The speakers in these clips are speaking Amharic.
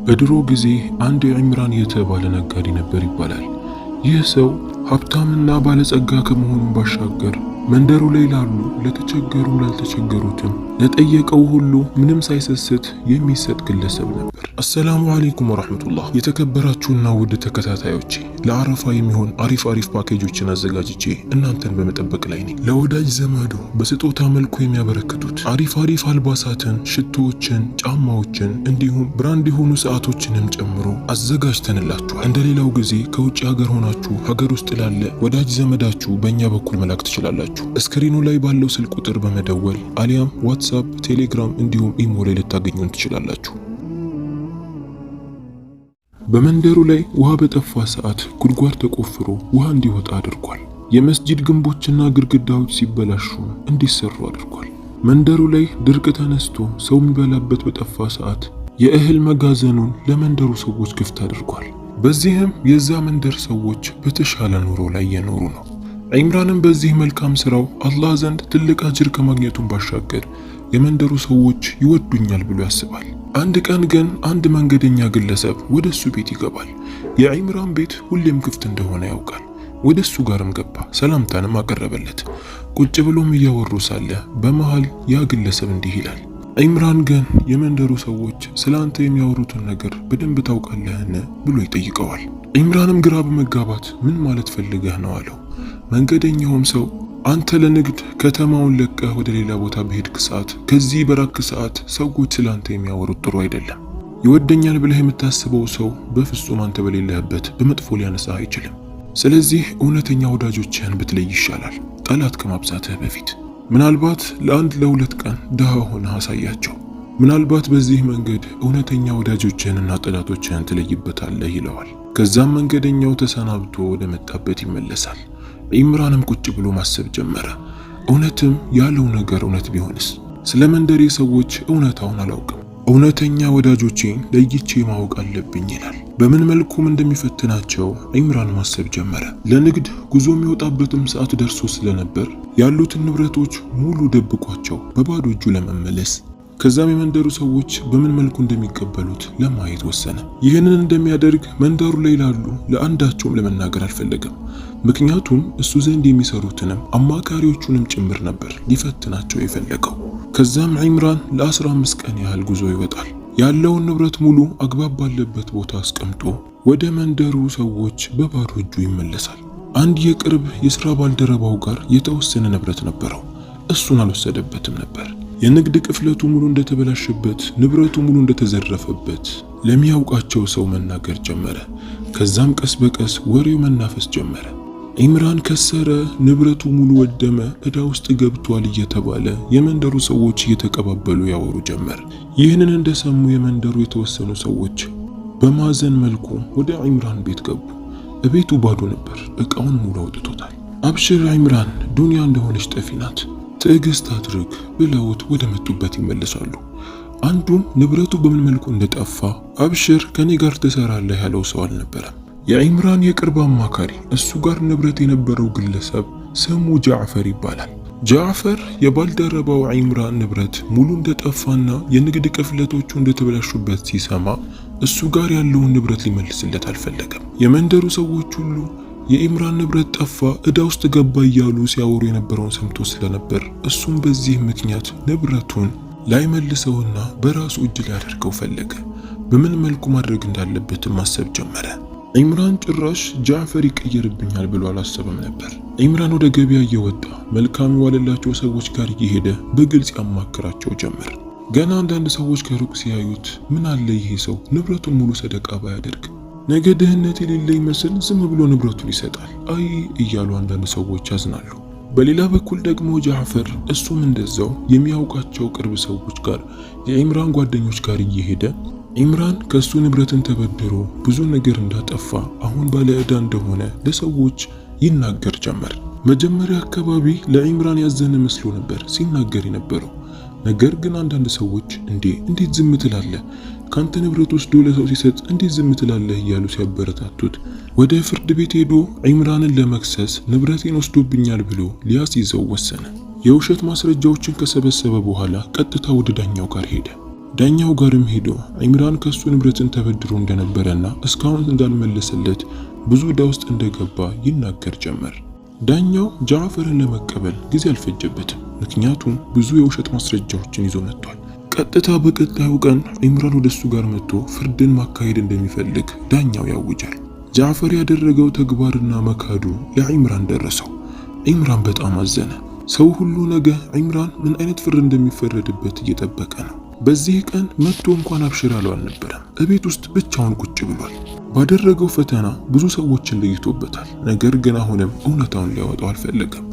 በድሮ ጊዜ አንድ ኢምራን የተባለ ነጋዴ ነበር ይባላል። ይህ ሰው ሀብታምና ባለጸጋ ከመሆኑ ባሻገር መንደሩ ላይ ላሉ ለተቸገሩ ላልተቸገሩትም ለጠየቀው ሁሉ ምንም ሳይሰስት የሚሰጥ ግለሰብ ነበር። አሰላሙ አለይኩም ወራህመቱላህ። የተከበራችሁና ውድ ተከታታዮቼ ለአረፋ የሚሆን አሪፍ ፓኬጆችን አዘጋጅቼ እናንተን በመጠበቅ ላይ ነኝ። ለወዳጅ ዘመዶ በስጦታ መልኩ የሚያበረክቱት አሪፍ አልባሳትን፣ ሽቶዎችን፣ ጫማዎችን እንዲሁም ብራንድ የሆኑ ሰዓቶችንም ጨምሮ አዘጋጅተንላችኋል። እንደሌላው ጊዜ ከውጭ ሀገር ሆናችሁ ሀገር ውስጥ ላለ ወዳጅ ዘመዳችሁ በእኛ በኩል መላክ ትችላላችሁ። ስክሪኑ ላይ ባለው ስልክ ቁጥር በመደወል አሊያም ዋትስአፕ፣ ቴሌግራም እንዲሁም ኢሞ ላይ ልታገኙን ትችላላችሁ። በመንደሩ ላይ ውሃ በጠፋ ሰዓት ጉድጓድ ተቆፍሮ ውሃ እንዲወጣ አድርጓል። የመስጂድ ግንቦችና ግድግዳዎች ሲበላሹ እንዲሰሩ አድርጓል። መንደሩ ላይ ድርቅ ተነስቶ ሰው የሚበላበት በጠፋ ሰዓት የእህል መጋዘኑን ለመንደሩ ሰዎች ክፍት አድርጓል። በዚህም የዛ መንደር ሰዎች በተሻለ ኑሮ ላይ እየኖሩ ነው። ኢምራንም በዚህ መልካም ስራው አላህ ዘንድ ትልቅ አጅር ከማግኘቱን ባሻገር የመንደሩ ሰዎች ይወዱኛል ብሎ ያስባል። አንድ ቀን ግን አንድ መንገደኛ ግለሰብ ወደሱ ቤት ይገባል። የኢምራን ቤት ሁሌም ክፍት እንደሆነ ያውቃል። ወደሱ ጋርም ገባ፣ ሰላምታንም አቀረበለት። ቁጭ ብሎም እያወሩ ሳለ በመሃል ያ ግለሰብ እንዲህ ይላል። ኢምራን ግን የመንደሩ ሰዎች ስላንተ የሚያወሩትን ነገር በደንብ ታውቃለህን ብሎ ይጠይቀዋል። ኢምራንም ግራ በመጋባት ምን ማለት ፈልገህ ነው አለው። መንገደኛውም ሰው አንተ ለንግድ ከተማውን ለቀህ ወደ ሌላ ቦታ በሄድክ ሰዓት፣ ከዚህ በራክ ሰዓት ሰዎች ስላንተ የሚያወሩት ጥሩ አይደለም። ይወደኛል ብለህ የምታስበው ሰው በፍጹም አንተ በሌለህበት በመጥፎ ሊያነሳህ አይችልም። ስለዚህ እውነተኛ ወዳጆችህን ብትለይ ይሻላል ጠላት ከማብዛትህ በፊት። ምናልባት ለአንድ ለሁለት ቀን ድሃ ሆነህ አሳያቸው። ምናልባት በዚህ መንገድ እውነተኛ ወዳጆችህንና ጠላቶችህን ትለይበታለህ ይለዋል። ከዛም መንገደኛው ተሰናብቶ ወደ መጣበት ይመለሳል። ኢምራንም ቁጭ ብሎ ማሰብ ጀመረ። እውነትም ያለው ነገር እውነት ቢሆንስ? ስለ መንደሬ ሰዎች እውነታውን አላውቅም። እውነተኛ ወዳጆቼን ለይቼ ማወቅ አለብኝ ይላል። በምን መልኩም እንደሚፈትናቸው ኢምራን ማሰብ ጀመረ። ለንግድ ጉዞ የሚወጣበትም ሰዓት ደርሶ ስለነበር ያሉትን ንብረቶች ሙሉ ደብቋቸው በባዶ እጁ ለመመለስ፣ ከዛም የመንደሩ ሰዎች በምን መልኩ እንደሚቀበሉት ለማየት ወሰነ። ይህንን እንደሚያደርግ መንደሩ ላይ ላሉ ለአንዳቸውም ለመናገር አልፈለገም። ምክንያቱም እሱ ዘንድ የሚሰሩትንም አማካሪዎቹንም ጭምር ነበር ሊፈትናቸው የፈለገው። ከዛም ኢምራን ለ15 ቀን ያህል ጉዞ ይወጣል። ያለውን ንብረት ሙሉ አግባብ ባለበት ቦታ አስቀምጦ ወደ መንደሩ ሰዎች በባዶ እጁ ይመለሳል። አንድ የቅርብ የሥራ ባልደረባው ጋር የተወሰነ ንብረት ነበረው። እሱን አልወሰደበትም ነበር። የንግድ ቅፍለቱ ሙሉ እንደተበላሸበት፣ ንብረቱ ሙሉ እንደተዘረፈበት ለሚያውቃቸው ሰው መናገር ጀመረ። ከዛም ቀስ በቀስ ወሬው መናፈስ ጀመረ። ኢምራን ከሰረ፣ ንብረቱ ሙሉ ወደመ፣ ዕዳ ውስጥ ገብቷል እየተባለ የመንደሩ ሰዎች እየተቀባበሉ ያወሩ ጀመር። ይህንን እንደሰሙ የመንደሩ የተወሰኑ ሰዎች በማዘን መልኩ ወደ ኢምራን ቤት ገቡ። ቤቱ ባዶ ነበር፣ ዕቃውን ሙሉ አውጥቶታል። አብሽር ኢምራን፣ ዱንያ እንደሆነች ጠፊ ናት፣ ትዕግስት አድርግ ብለውት ወደ መጡበት ይመለሳሉ። አንዱም ንብረቱ በምን መልኩ እንደጠፋ አብሽር ከኔ ጋር ትሰራለህ ያለው ሰው አልነበረም። የኢምራን የቅርብ አማካሪ እሱ ጋር ንብረት የነበረው ግለሰብ ስሙ ጃዕፈር ይባላል። ጃዕፈር የባልደረባው ኢምራን ንብረት ሙሉ እንደጠፋና የንግድ ቅፍለቶቹ እንደተበላሹበት ሲሰማ እሱ ጋር ያለውን ንብረት ሊመልስለት አልፈለገም። የመንደሩ ሰዎች ሁሉ የኢምራን ንብረት ጠፋ፣ ዕዳ ውስጥ ገባ እያሉ ሲያወሩ የነበረውን ሰምቶ ስለነበር እሱም በዚህ ምክንያት ንብረቱን ላይመልሰውና በራሱ እጅ ሊያደርገው ፈለገ። በምን መልኩ ማድረግ እንዳለበትም ማሰብ ጀመረ። ኢምራን ጭራሽ ጃዕፈር ይቀየርብኛል ብሎ አላሰበም ነበር። ኢምራን ወደ ገበያ እየወጣ መልካም የዋለላቸው ሰዎች ጋር እየሄደ በግልጽ ያማክራቸው ጀመር። ገና አንዳንድ ሰዎች ከሩቅ ሲያዩት ምን አለ ይሄ ሰው ንብረቱን ሙሉ ሰደቃ ባያደርግ፣ ነገ ድህነት የሌለ ይመስል ዝም ብሎ ንብረቱን ይሰጣል አይ እያሉ አንዳንድ ሰዎች ያዝናሉ። በሌላ በኩል ደግሞ ጃዕፈር እሱም እንደዛው የሚያውቃቸው ቅርብ ሰዎች ጋር የኢምራን ጓደኞች ጋር እየሄደ ኢምራን ከሱ ንብረትን ተበድሮ ብዙ ነገር እንዳጠፋ፣ አሁን ባለ ዕዳ እንደሆነ ለሰዎች ይናገር ጀመር። መጀመሪያ አካባቢ ለኢምራን ያዘነ መስሎ ነበር ሲናገር የነበረው። ነገር ግን አንዳንድ ሰዎች እንዴት ዝም ትላለህ? ካንተ ንብረት ወስዶ ለሰው ሲሰጥ እንዴት ዝም ትላለህ? እያሉ ሲያበረታቱት ወደ ፍርድ ቤት ሄዶ ኢምራንን ለመክሰስ ንብረቴን ወስዶብኛል ብሎ ሊያስይዘው ወሰነ። የውሸት ማስረጃዎችን ከሰበሰበ በኋላ ቀጥታ ወደ ዳኛው ጋር ሄደ። ዳኛው ጋርም ሄዶ ዒምራን ከሱ ንብረትን ተበድሮ እንደነበረና እስካሁን እንዳልመለሰለት ብዙ ዕዳ ውስጥ እንደገባ ይናገር ጀመር። ዳኛው ጃዕፈርን ለመቀበል ጊዜ አልፈጀበትም፣ ምክንያቱም ብዙ የውሸት ማስረጃዎችን ይዞ መጥቷል። ቀጥታ በቀጣዩ ቀን ዒምራን ወደሱ ጋር መጥቶ ፍርድን ማካሄድ እንደሚፈልግ ዳኛው ያውጃል። ጃዕፈር ያደረገው ተግባርና መካዱ ለዒምራን ደረሰው። ዒምራን በጣም አዘነ። ሰው ሁሉ ነገ ዒምራን ምን አይነት ፍርድ እንደሚፈረድበት እየጠበቀ ነው። በዚህ ቀን መጥቶ እንኳን አብሽር ያለው አልነበረም። እቤት ውስጥ ብቻውን ቁጭ ብሏል። ባደረገው ፈተና ብዙ ሰዎችን ለይቶበታል። ነገር ግን አሁንም እውነታውን ሊያወጣው አልፈለገም።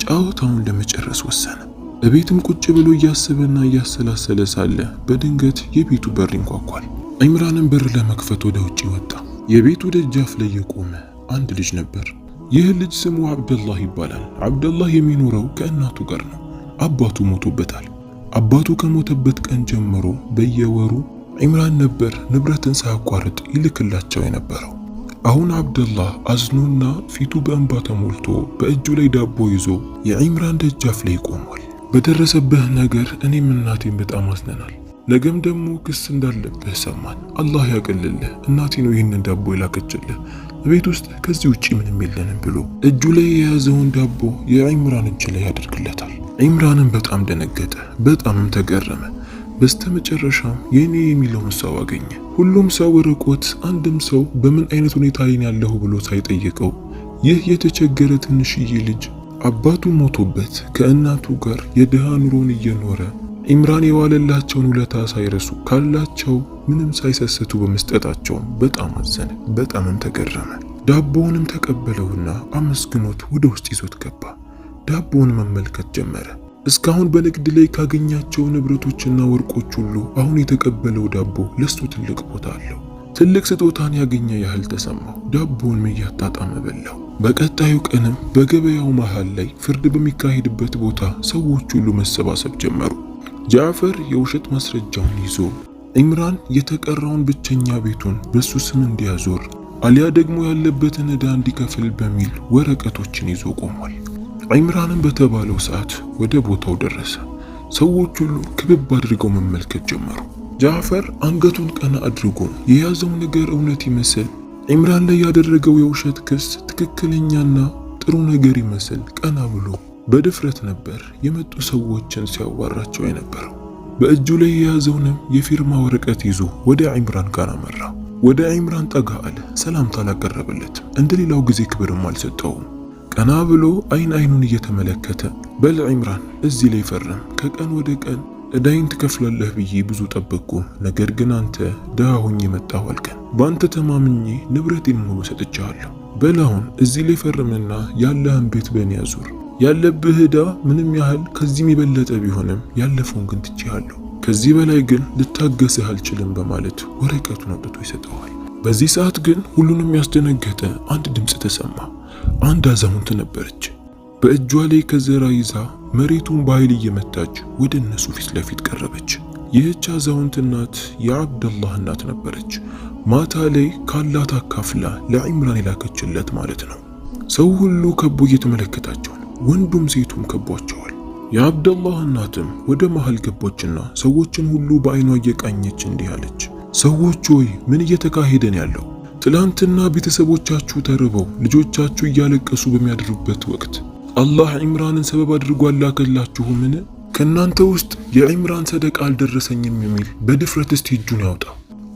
ጨዋታውን ለመጨረስ ወሰነ። እቤትም ቁጭ ብሎ እያሰበና እያሰላሰለ ሳለ በድንገት የቤቱ በር ይንኳኳል። ዒምራንም በር ለመክፈት ወደ ውጭ ወጣ። የቤቱ ደጃፍ ላይ የቆመ አንድ ልጅ ነበር። ይህ ልጅ ስሙ አብደላህ ይባላል። አብደላህ የሚኖረው ከእናቱ ጋር ነው። አባቱ ሞቶበታል። አባቱ ከሞተበት ቀን ጀምሮ በየወሩ ዒምራን ነበር ንብረትን ሳያቋርጥ ይልክላቸው የነበረው። አሁን አብደላህ አዝኖና ፊቱ በእንባ ተሞልቶ በእጁ ላይ ዳቦ ይዞ የዒምራን ደጃፍ ላይ ቆሟል። በደረሰብህ ነገር እኔም እናቴን በጣም አዝነናል። ነገም ደግሞ ክስ እንዳለብህ ሰማን። አላህ ያቅልልህ። እናቴ ነው ይህንን ዳቦ የላከችልህ። ቤት ውስጥ ከዚህ ውጪ ምንም የለንም ብሎ እጁ ላይ የያዘውን ዳቦ የዒምራን እጅ ላይ ያደርግለታል። ዒምራንም በጣም ደነገጠ፣ በጣምም ተገረመ። በስተመጨረሻም የኔ የሚለውን ሰው አገኘ። ሁሉም ሰው ርቆት፣ አንድም ሰው በምን አይነት ሁኔታ ላይ ያለሁ ብሎ ሳይጠይቀው ይህ የተቸገረ ትንሽዬ ልጅ አባቱ ሞቶበት ከእናቱ ጋር የድሃ ኑሮን እየኖረ ዒምራን የዋለላቸውን ውለታ ሳይረሱ ካላቸው ምንም ሳይሰስቱ በመስጠታቸው በጣም አዘነ፣ በጣምም ተገረመ። ዳቦውንም ተቀበለውና አመስግኖት ወደ ውስጥ ይዞት ገባ። ዳቦውን መመልከት ጀመረ። እስካሁን በንግድ ላይ ካገኛቸው ንብረቶችና ወርቆች ሁሉ አሁን የተቀበለው ዳቦ ለሱ ትልቅ ቦታ አለው። ትልቅ ስጦታን ያገኘ ያህል ተሰማው። ዳቦውን እያጣጣመ በላው። በቀጣዩ ቀንም በገበያው መሃል ላይ ፍርድ በሚካሄድበት ቦታ ሰዎች ሁሉ መሰባሰብ ጀመሩ። ጃዕፈር የውሸት ማስረጃውን ይዞ ዒምራን የተቀራውን ብቸኛ ቤቱን በሱ ስም እንዲያዞር አሊያ ደግሞ ያለበትን ዕዳ እንዲከፍል በሚል ወረቀቶችን ይዞ ቆሟል። ዒምራንም በተባለው ሰዓት ወደ ቦታው ደረሰ። ሰዎች ሁሉ ክብብ አድርገው መመልከት ጀመሩ። ጃዕፈር አንገቱን ቀና አድርጎ የያዘው ነገር እውነት ይመስል ዒምራን ላይ ያደረገው የውሸት ክስ ትክክለኛና ጥሩ ነገር ይመስል ቀና ብሎ በድፍረት ነበር የመጡ ሰዎችን ሲያዋራቸው የነበረው። በእጁ ላይ የያዘውንም የፊርማ ወረቀት ይዞ ወደ ዒምራን ጋር አመራ። ወደ ዒምራን ጠጋ አለ። ሰላምታ አላቀረበለት። እንደሌላው ጊዜ ክብርም አልሰጠውም። ቀና ብሎ አይኑን እየተመለከተ በል ዒምራን እዚህ ላይ ፈርም፣ ከቀን ወደ ቀን ዕዳይን ትከፍላለህ ብዬ ብዙ ጠበቅኩ። ነገር ግን አንተ ድሃ ሆኜ መጣሁ አልከን። በአንተ ተማምኜ ንብረቴን ሙሉ ሰጥቻለሁ። በል አሁን እዚህ ላይ ፈርምና ያለህን ቤት በእኔ አዙር። ያለብህ ዕዳ ምንም ያህል ከዚህም የበለጠ ቢሆንም ያለፈውን ግን ትቼሃለሁ። ከዚህ በላይ ግን ልታገስህ አልችልም በማለት ወረቀቱን አውጥቶ ይሰጠዋል። በዚህ ሰዓት ግን ሁሉንም ያስደነገጠ አንድ ድምፅ ተሰማ። አንድ አዛውንት ነበረች። በእጇ ላይ ከዘራ ይዛ መሬቱን በኃይል እየመታች ወደ እነሱ ፊት ለፊት ቀረበች። ይህች አዛውንት እናት የአብደላህ እናት ነበረች። ማታ ላይ ካላት አካፍላ ለዒምራን የላከችለት ማለት ነው። ሰው ሁሉ ከቦ እየተመለከታቸው ነው። ወንዱም ሴቱም ከቧቸዋል። የአብደላህ እናትም ወደ መሃል ገባችና ሰዎችን ሁሉ በአይኗ እየቃኘች እንዲህ አለች። ሰዎች ሆይ ምን እየተካሄደ ነው ያለው? ትላንትና ቤተሰቦቻችሁ ተርበው ልጆቻችሁ እያለቀሱ በሚያድሩበት ወቅት አላህ ዒምራንን ሰበብ አድርጎ አላከላችሁምን? ከእናንተ ውስጥ የዒምራን ሰደቃ አልደረሰኝም የሚል በድፍረት እስቲ እጁን ያውጣ።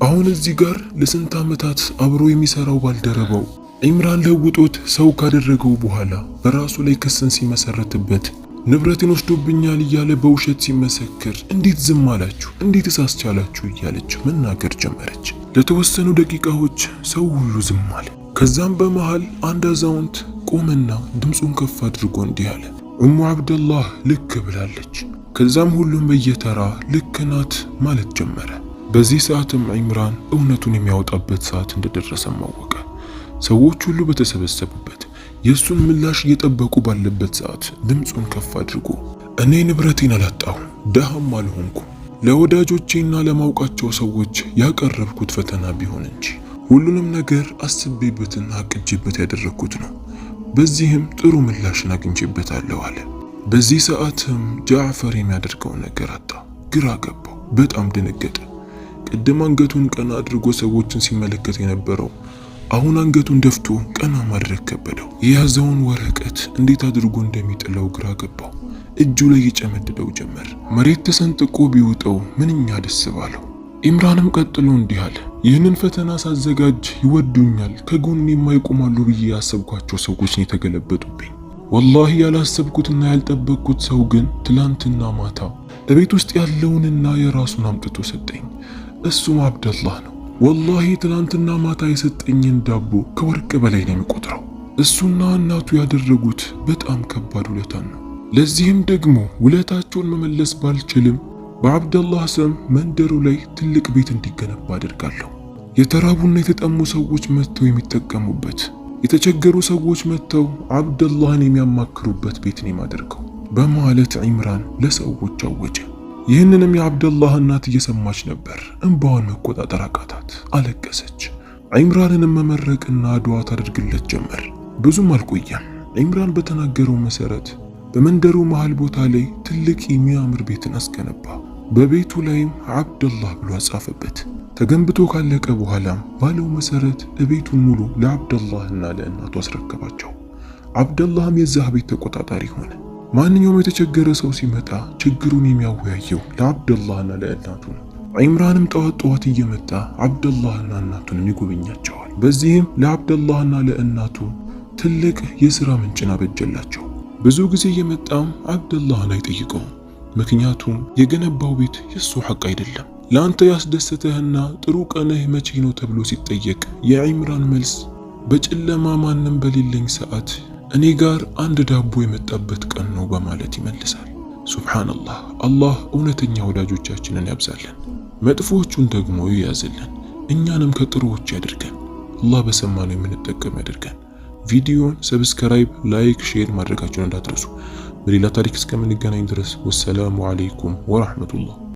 አሁን እዚህ ጋር ለስንት ዓመታት አብሮ የሚሰራው ባልደረባው ዒምራን ለውጦት ሰው ካደረገው በኋላ በራሱ ላይ ክስን ሲመሰረትበት ንብረትን ወስዶብኛል እያለ በውሸት ሲመሰክር እንዴት ዝም አላችሁ? እንዴትስ አስቻላችሁ? እያለች መናገር ጀመረች። ለተወሰኑ ደቂቃዎች ሰው ሁሉ ዝም አለ። ከዛም በመሃል አንድ አዛውንት ቆመና ድምፁን ከፍ አድርጎ እንዲህ አለ፣ እሙ አብደላህ ልክ ብላለች። ከዛም ሁሉም በየተራ ልክ ናት ማለት ጀመረ። በዚህ ሰዓትም ዒምራን እውነቱን የሚያወጣበት ሰዓት እንደደረሰ ማወቀ። ሰዎች ሁሉ በተሰበሰቡበት የሱን ምላሽ እየጠበቁ ባለበት ሰዓት ድምፁን ከፍ አድርጎ እኔ ንብረቴን አላጣሁ፣ ደሃም አልሆንኩ፣ ለወዳጆቼና ለማውቃቸው ሰዎች ያቀረብኩት ፈተና ቢሆን እንጂ ሁሉንም ነገር አስቤበትና አቅጄበት ያደረግኩት ነው። በዚህም ጥሩ ምላሽን አግኝቼበታለሁ አለ። በዚህ ሰዓትም ጃዕፈር የሚያደርገው ነገር አጣ፣ ግራ ገባው። በጣም ደነገጠ። ቅድም አንገቱን ቀና አድርጎ ሰዎችን ሲመለከት የነበረው አሁን አንገቱን ደፍቶ ቀና ማድረግ ከበደው። የያዘውን ወረቀት እንዴት አድርጎ እንደሚጥለው ግራ ገባው። እጁ ላይ ይጨመድደው ጀመር። መሬት ተሰንጥቆ ቢውጠው ምንኛ ደስ ባለው። ኢምራንም ቀጥሎ እንዲህ አለ። ይህንን ፈተና ሳዘጋጅ ይወዱኛል፣ ከጎን የማይቆማሉ ብዬ ያሰብኳቸው ሰዎች ነው የተገለበጡብኝ። ወላሂ ያላሰብኩትና ያልጠበቅኩት ሰው ግን ትላንትና ማታ እቤት ውስጥ ያለውንና የራሱን አምጥቶ ሰጠኝ። እሱም አብደላህ ነው። ወላሂ ትላንትና ማታ የሰጠኝን ዳቦ ከወርቅ በላይ ነው የሚቆጥረው። እሱና እናቱ ያደረጉት በጣም ከባድ ውለታ ነው። ለዚህም ደግሞ ውለታቸውን መመለስ ባልችልም በአብደላህ ስም መንደሩ ላይ ትልቅ ቤት እንዲገነባ አደርጋለሁ። የተራቡና የተጠሙ ሰዎች መጥተው የሚጠቀሙበት፣ የተቸገሩ ሰዎች መጥተው አብደላህን የሚያማክሩበት ቤት ነው የማደርገው በማለት ኢምራን ለሰዎች አወጀ። ይህንንም የአብደላህ እናት እየሰማች ነበር። እንባዋን መቆጣጠር አቃታት፣ አለቀሰች። ኢምራንንም መመረቅና ዱዓ ታደርግለት ጀመር። ብዙም አልቆየም። ኢምራን በተናገረው መሰረት በመንደሩ መሃል ቦታ ላይ ትልቅ የሚያምር ቤትን አስገነባ። በቤቱ ላይም አብደላህ ብሎ አጻፈበት። ተገንብቶ ካለቀ በኋላም ባለው መሰረት ቤቱን ሙሉ ለአብደላህና ለእናቱ አስረከባቸው። አብደላህም የዛህ ቤት ተቆጣጣሪ ሆነ። ማንኛውም የተቸገረ ሰው ሲመጣ ችግሩን የሚያወያየው ለአብደላህና ለእናቱ ነው። ኢምራንም ጠዋት እየመጣ አብደላህና እናቱንም ይጎበኛቸዋል። በዚህም ለአብደላህና ለእናቱ ትልቅ የሥራ ምንጭን አበጀላቸው። ብዙ ጊዜ እየመጣም አብደላህን አይጠይቀውም። ምክንያቱም የገነባው ቤት የሱ ሐቅ አይደለም። ለአንተ ያስደሰተህና ጥሩ ቀንህ መቼ ነው ተብሎ ሲጠየቅ የኢምራን መልስ በጨለማ ማንም በሌለኝ ሰዓት እኔ ጋር አንድ ዳቦ የመጣበት ቀን ነው በማለት ይመልሳል። ሱብሃንአላህ። አላህ እውነተኛ ወዳጆቻችንን ያብዛልን፣ መጥፎዎቹን ደግሞ ይያዝልን፣ እኛንም ከጥሩዎች ያድርገን። አላህ በሰማነው የምንጠቀም ያድርገን። ቪዲዮን ሰብስክራይብ፣ ላይክ፣ ሼር ማድረጋችሁን እንዳትረሱ። በሌላ ታሪክ እስከምንገናኝ ድረስ ወሰላሙ አለይኩም ወራህመቱላህ።